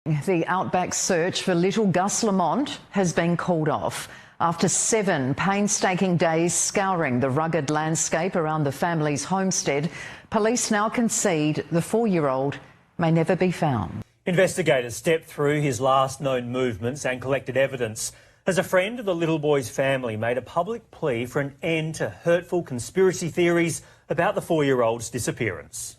The Outback search for little Gus Lamont has been called off. After 7 painstaking days scouring the rugged landscape around the family's homestead, police now concede the 4-year-old may never be found. Investigators stepped through his last known movements and collected evidence. As a friend of the little boy's family made a public plea for an end to hurtful conspiracy theories about the 4-year-old's disappearance.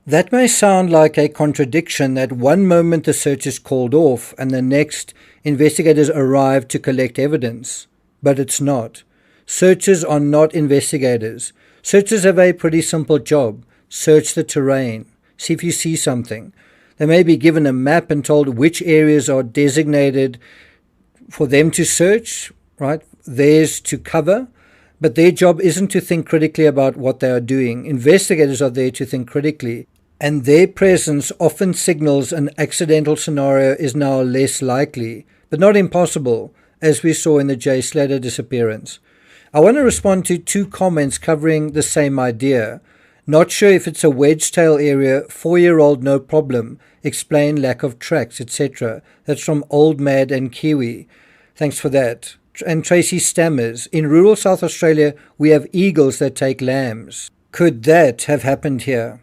That may sound like a contradiction, that one moment the search is called off and the next investigators arrive to collect evidence. But it's not. Searchers are not investigators. Searchers have a pretty simple job. Search the terrain. See if you see something. They may be given a map and told which areas are designated for them to search, right? Theirs to cover. But their job isn't to think critically about what they are doing. Investigators are there to think critically. And their presence often signals an accidental scenario is now less likely, but not impossible, as we saw in the Jay Slater disappearance. I want to respond to 2 comments covering the same idea. Not sure if it's a wedge-tail area, 4-year-old no problem, explain lack of tracks, etc. That's from Old Mad and Kiwi. Thanks for that. And Tracy stammers, in rural South Australia, we have eagles that take lambs. Could that have happened here?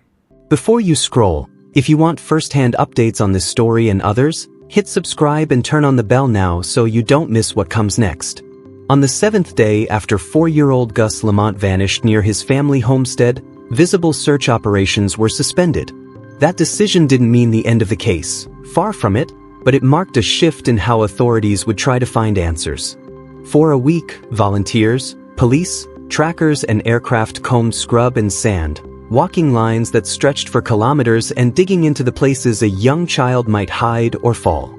Before you scroll, if you want first-hand updates on this story and others, hit subscribe and turn on the bell now so you don't miss what comes next. On the 7th day after 4-year-old Gus Lamont vanished near his family homestead, visible search operations were suspended. That decision didn't mean the end of the case, far from it, but it marked a shift in how authorities would try to find answers. For a week, volunteers, police, trackers and aircraft combed scrub and sand, walking lines that stretched for kilometers and digging into the places a young child might hide or fall.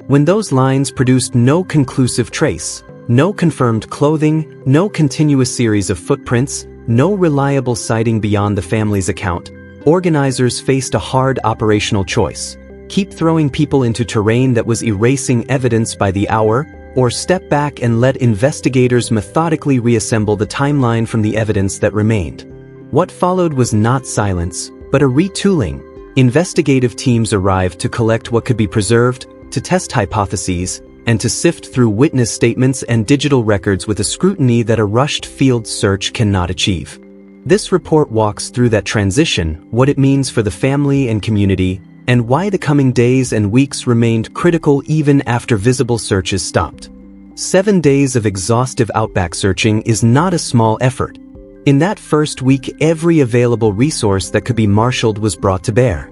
When those lines produced no conclusive trace, no confirmed clothing, no continuous series of footprints, no reliable sighting beyond the family's account, organizers faced a hard operational choice: keep throwing people into terrain that was erasing evidence by the hour, or step back and let investigators methodically reassemble the timeline from the evidence that remained. What followed was not silence, but a retooling. Investigative teams arrived to collect what could be preserved, to test hypotheses, and to sift through witness statements and digital records with a scrutiny that a rushed field search cannot achieve. This report walks through that transition, what it means for the family and community, and why the coming days and weeks remained critical even after visible searches stopped. 7 days of exhaustive Outback searching is not a small effort. In that first week, every available resource that could be marshaled was brought to bear.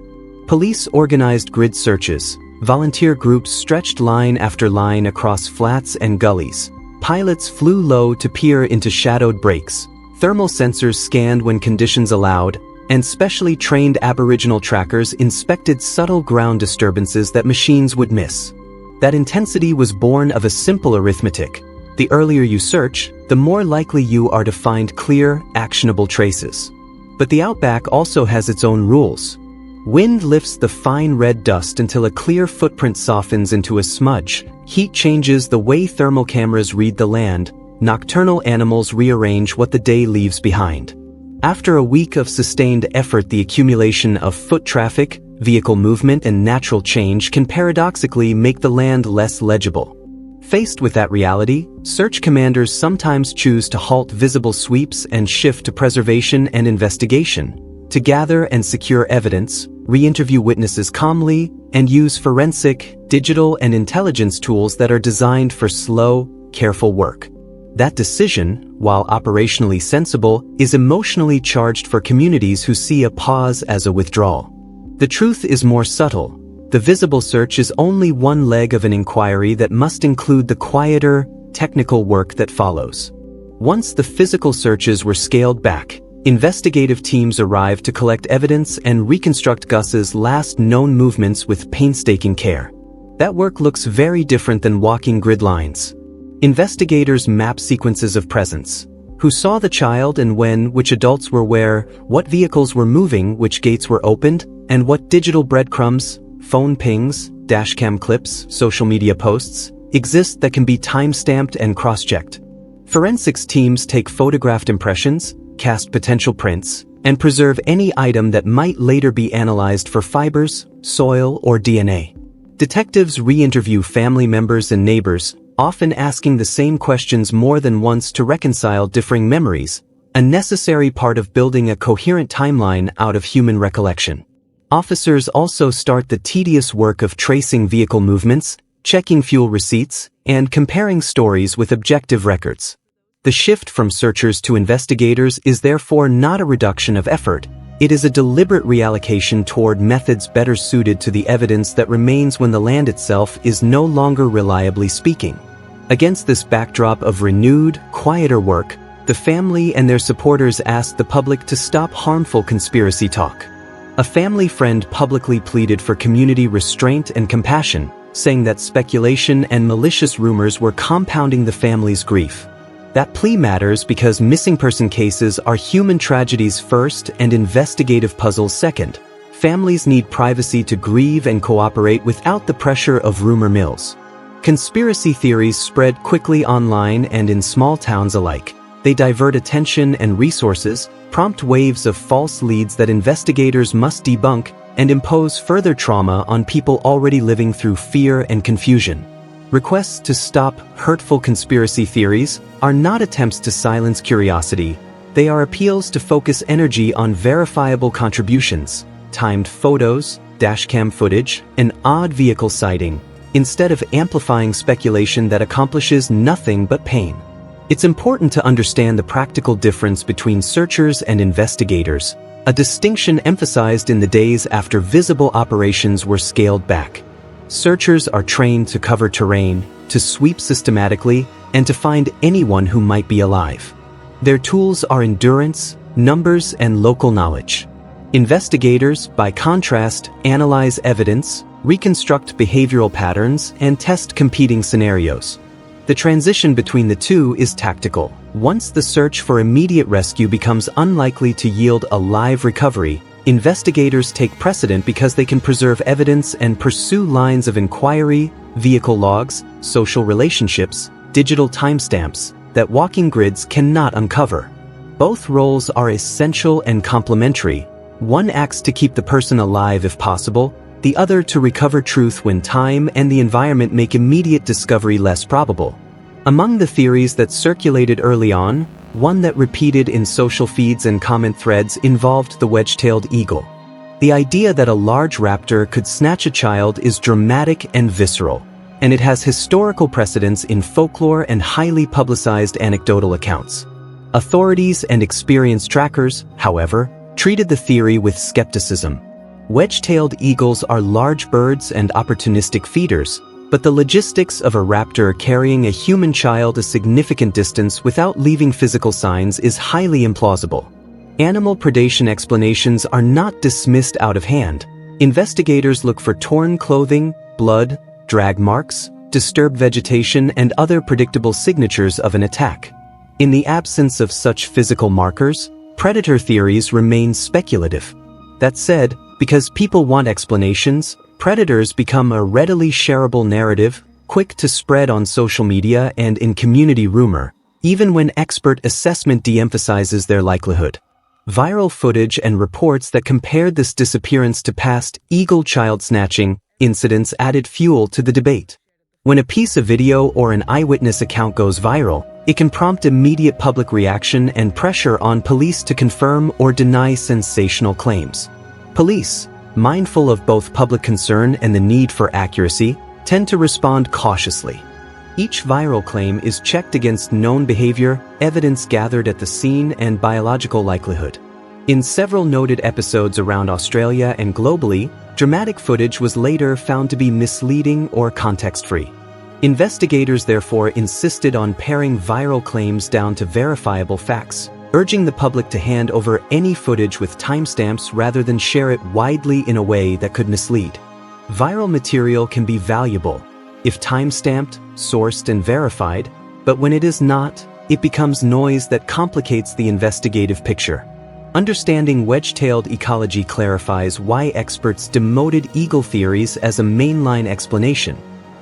Police organized grid searches. Volunteer groups stretched line after line across flats and gullies. Pilots flew low to peer into shadowed breaks. Thermal sensors scanned when conditions allowed, and specially trained Aboriginal trackers inspected subtle ground disturbances that machines would miss. That intensity was born of a simple arithmetic. The earlier you search, the more likely you are to find clear, actionable traces. But the Outback also has its own rules. Wind lifts the fine red dust until a clear footprint softens into a smudge. Heat changes the way thermal cameras read the land. Nocturnal animals rearrange what the day leaves behind. After a week of sustained effort, the accumulation of foot traffic, vehicle movement, and natural change can paradoxically make the land less legible. Faced with that reality, search commanders sometimes choose to halt visible sweeps and shift to preservation and investigation, to gather and secure evidence, re-interview witnesses calmly, and use forensic, digital, and intelligence tools that are designed for slow, careful work. That decision, while operationally sensible, is emotionally charged for communities who see a pause as a withdrawal. The truth is more subtle. The visible search is only one leg of an inquiry that must include the quieter, technical work that follows. Once the physical searches were scaled back, investigative teams arrived to collect evidence and reconstruct Gus's last known movements with painstaking care. That work looks very different than walking grid lines. Investigators map sequences of presence. Who saw the child and when, which adults were where, what vehicles were moving, which gates were opened, and what digital breadcrumbs, phone pings, dashcam clips, social media posts, exist that can be time-stamped and cross-checked. Forensics teams take photographed impressions, cast potential prints, and preserve any item that might later be analyzed for fibers, soil, or DNA. Detectives re-interview family members and neighbors, often asking the same questions more than once to reconcile differing memories, a necessary part of building a coherent timeline out of human recollection. Officers also start the tedious work of tracing vehicle movements, checking fuel receipts, and comparing stories with objective records. The shift from searchers to investigators is therefore not a reduction of effort. It is a deliberate reallocation toward methods better suited to the evidence that remains when the land itself is no longer reliably speaking. Against this backdrop of renewed, quieter work, the family and their supporters asked the public to stop harmful conspiracy talk. A family friend publicly pleaded for community restraint and compassion, saying that speculation and malicious rumors were compounding the family's grief. That plea matters because missing person cases are human tragedies first and investigative puzzles second. Families need privacy to grieve and cooperate without the pressure of rumor mills. Conspiracy theories spread quickly online and in small towns alike. They divert attention and resources, prompt waves of false leads that investigators must debunk, and impose further trauma on people already living through fear and confusion. Requests to stop hurtful conspiracy theories are not attempts to silence curiosity. They are appeals to focus energy on verifiable contributions, timed photos, dashcam footage, and odd vehicle sighting, instead of amplifying speculation that accomplishes nothing but pain. It's important to understand the practical difference between searchers and investigators, a distinction emphasized in the days after visible operations were scaled back. Searchers are trained to cover terrain, to sweep systematically, and to find anyone who might be alive. Their tools are endurance, numbers, and local knowledge. Investigators, by contrast, analyze evidence, reconstruct behavioral patterns, and test competing scenarios. The transition between the two is tactical. Once the search for immediate rescue becomes unlikely to yield a live recovery, investigators take precedent because they can preserve evidence and pursue lines of inquiry, vehicle logs, social relationships, digital timestamps that walking grids cannot uncover. Both roles are essential and complementary. One acts to keep the person alive if possible, the other to recover truth when time and the environment make immediate discovery less probable. Among the theories that circulated early on, one that repeated in social feeds and comment threads involved the wedge-tailed eagle. The idea that a large raptor could snatch a child is dramatic and visceral, and it has historical precedence in folklore and highly publicized anecdotal accounts. Authorities and experienced trackers, however, treated the theory with skepticism. Wedge-tailed eagles are large birds and opportunistic feeders, but the logistics of a raptor carrying a human child a significant distance without leaving physical signs is highly implausible. Animal predation explanations are not dismissed out of hand. Investigators look for torn clothing, blood, drag marks, disturbed vegetation, and other predictable signatures of an attack. In the absence of such physical markers, predator theories remain speculative. That said, because people want explanations, predators become a readily shareable narrative, quick to spread on social media and in community rumor, even when expert assessment de-emphasizes their likelihood. Viral footage and reports that compared this disappearance to past eagle child snatching incidents added fuel to the debate. When a piece of video or an eyewitness account goes viral, it can prompt immediate public reaction and pressure on police to confirm or deny sensational claims. Police, mindful of both public concern and the need for accuracy, tend to respond cautiously. Each viral claim is checked against known behavior, evidence gathered at the scene, and biological likelihood. In several noted episodes around Australia and globally, dramatic footage was later found to be misleading or context-free. Investigators therefore insisted on paring viral claims down to verifiable facts, urging the public to hand over any footage with timestamps rather than share it widely in a way that could mislead. Viral material can be valuable if time-stamped, sourced, and verified, but when it is not, it becomes noise that complicates the investigative picture. Understanding wedge-tailed ecology clarifies why experts demoted eagle theories as a mainline explanation.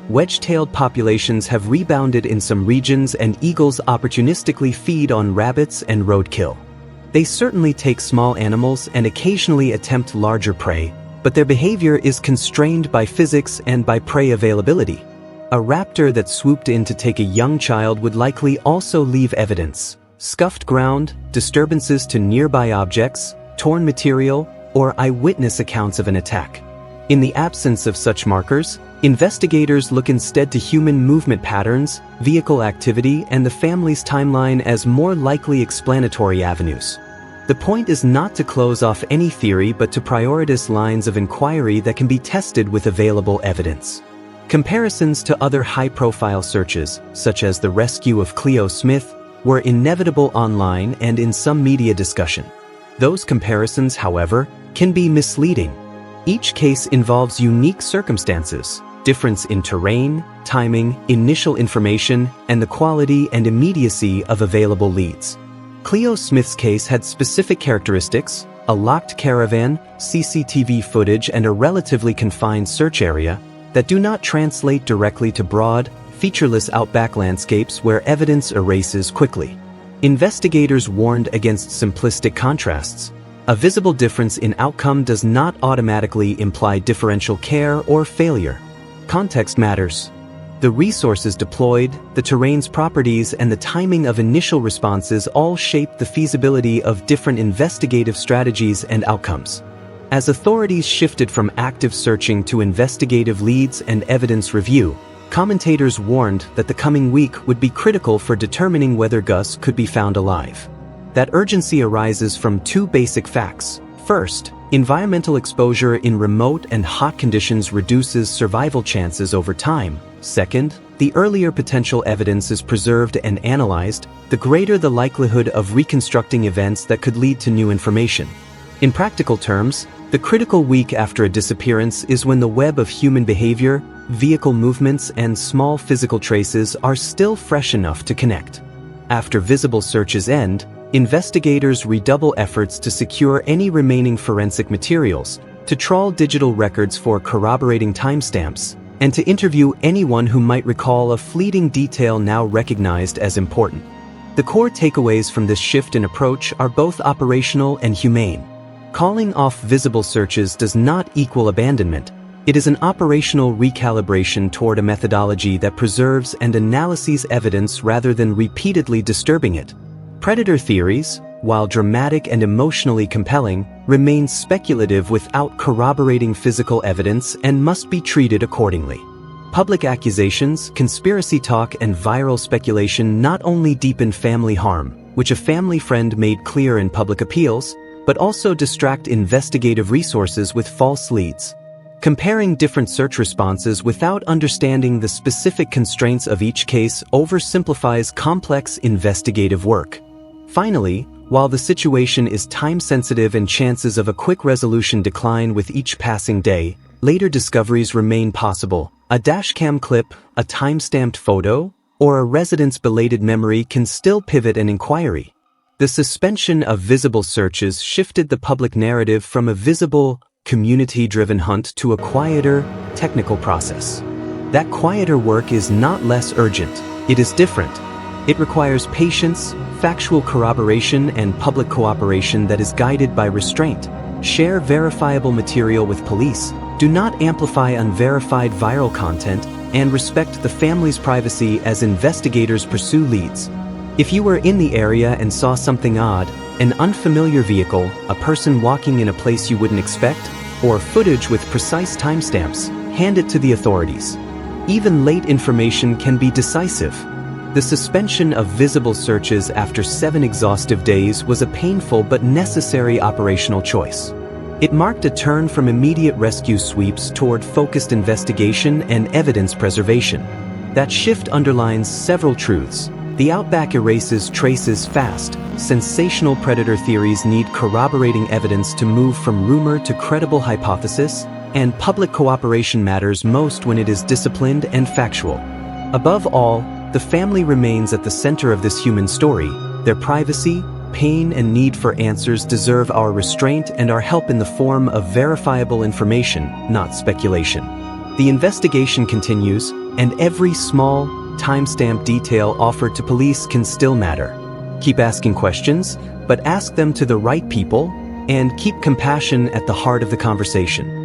Wedge-tailed populations have rebounded in some regions, and eagles opportunistically feed on rabbits and roadkill. They certainly take small animals and occasionally attempt larger prey, but their behavior is constrained by physics and by prey availability. A raptor that swooped in to take a young child would likely also leave evidence: scuffed ground, disturbances to nearby objects, torn material, or eyewitness accounts of an attack. In the absence of such markers, investigators look instead to human movement patterns, vehicle activity, and the family's timeline as more likely explanatory avenues. The point is not to close off any theory but to prioritize lines of inquiry that can be tested with available evidence. Comparisons to other high-profile searches, such as the rescue of Cleo Smith, were inevitable online and in some media discussion. Those comparisons, however, can be misleading. Each case involves unique circumstances, difference in terrain, timing, initial information, and the quality and immediacy of available leads. Cleo Smith's case had specific characteristics: a locked caravan, CCTV footage, and a relatively confined search area that do not translate directly to broad, featureless outback landscapes where evidence erases quickly. Investigators warned against simplistic contrasts. A visible difference in outcome does not automatically imply differential care or failure. Context matters. The resources deployed, the terrain's properties, and the timing of initial responses all shape the feasibility of different investigative strategies and outcomes. As authorities shifted from active searching to investigative leads and evidence review, commentators warned that the coming week would be critical for determining whether Gus could be found alive. That urgency arises from two basic facts. First, environmental exposure in remote and hot conditions reduces survival chances over time. Second, the earlier potential evidence is preserved and analyzed, the greater the likelihood of reconstructing events that could lead to new information. In practical terms, the critical week after a disappearance is when the web of human behavior, vehicle movements, and small physical traces are still fresh enough to connect. After visible searches end, investigators redouble efforts to secure any remaining forensic materials, to trawl digital records for corroborating timestamps, and to interview anyone who might recall a fleeting detail now recognized as important. The core takeaways from this shift in approach are both operational and humane. Calling off visible searches does not equal abandonment. It is an operational recalibration toward a methodology that preserves and analyses evidence rather than repeatedly disturbing it. Predator theories, while dramatic and emotionally compelling, remain speculative without corroborating physical evidence and must be treated accordingly. Public accusations, conspiracy talk, and viral speculation not only deepen family harm, which a family friend made clear in public appeals, but also distract investigative resources with false leads. Comparing different search responses without understanding the specific constraints of each case oversimplifies complex investigative work. Finally, while the situation is time-sensitive and chances of a quick resolution decline with each passing day, later discoveries remain possible. A dashcam clip, a time-stamped photo, or a resident's belated memory can still pivot an inquiry. The suspension of visible searches shifted the public narrative from a visible, community-driven hunt to a quieter, technical process. That quieter work is not less urgent, it is different. It requires patience, factual corroboration, and public cooperation that is guided by restraint. Share verifiable material with police, do not amplify unverified viral content, and respect the family's privacy as investigators pursue leads. If you were in the area and saw something odd, an unfamiliar vehicle, a person walking in a place you wouldn't expect, or footage with precise timestamps, hand it to the authorities. Even late information can be decisive. The suspension of visible searches after 7 exhaustive days was a painful but necessary operational choice. It marked a turn from immediate rescue sweeps toward focused investigation and evidence preservation. That shift underlines several truths. The Outback erases traces fast. Sensational predator theories need corroborating evidence to move from rumor to credible hypothesis, and public cooperation matters most when it is disciplined and factual. Above all, the family remains at the center of this human story. Their privacy, pain, and need for answers deserve our restraint and our help in the form of verifiable information, not speculation. The investigation continues, and every small, time-stamped detail offered to police can still matter. Keep asking questions, but ask them to the right people, and keep compassion at the heart of the conversation.